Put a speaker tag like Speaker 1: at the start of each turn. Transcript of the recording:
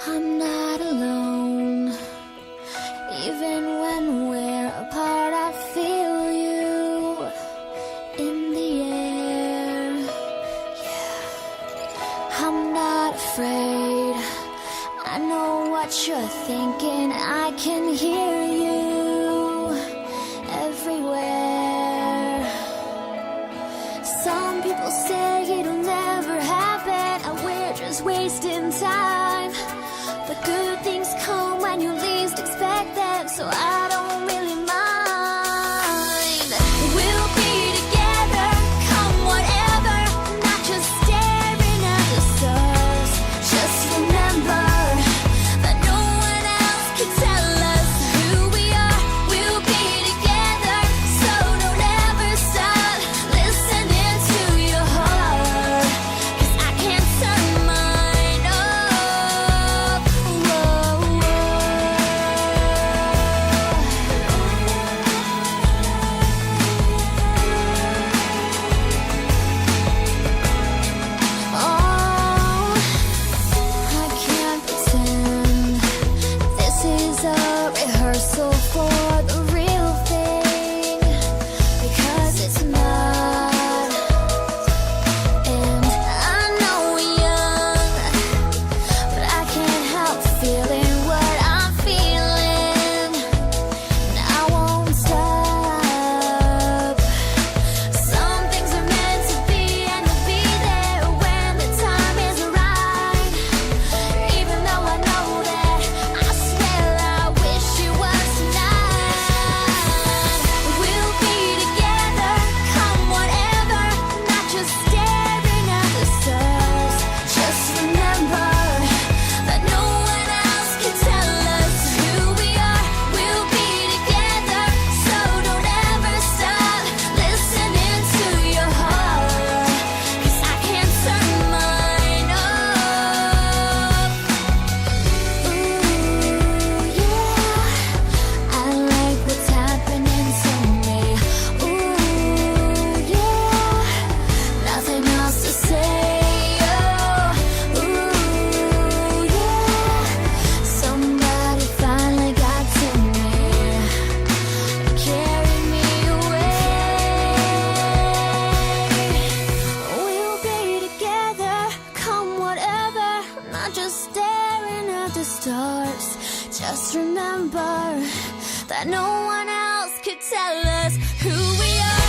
Speaker 1: I'm not alone. Even when we're apart, I feel you in the air. Yeah. I'm not afraid. I know what you're thinking. I can hear you everywhere. Some people say it'll never happen, and we're just wasting time. But good things come when you least expect them, so I don't really mind. We'll be together, come whatever, not just staring at the stars. Just remember that no one else can tell us who we are. We'll be together, so don't ever stop listening to your heart, 'cause I can't turn mine off. Whoa, whoa. Oh, I can't pretend this is a rehearsal for the real thing, because it's not. And I know we're young, but I can't help feeling what I'm feeling, and I won't stop. Some things are meant to be, and you'll be there when the time is right. Even though I know that, I swear I wish it was tonight. We'll be together, come whatever, not just staring at the stars. Just remember that no one else can tell us who we are. We'll be together, so don't ever stop listening to your heart, 'cause I can't turn mine off. Ooh, yeah, I like what's happening to me. Ooh, yeah, nothing else to say. Oh, ooh, yeah, somebody finally got to me, carry me away. We'll be together, come whatever, not just staring at the stars. Just remember that no one else could tell us who we are.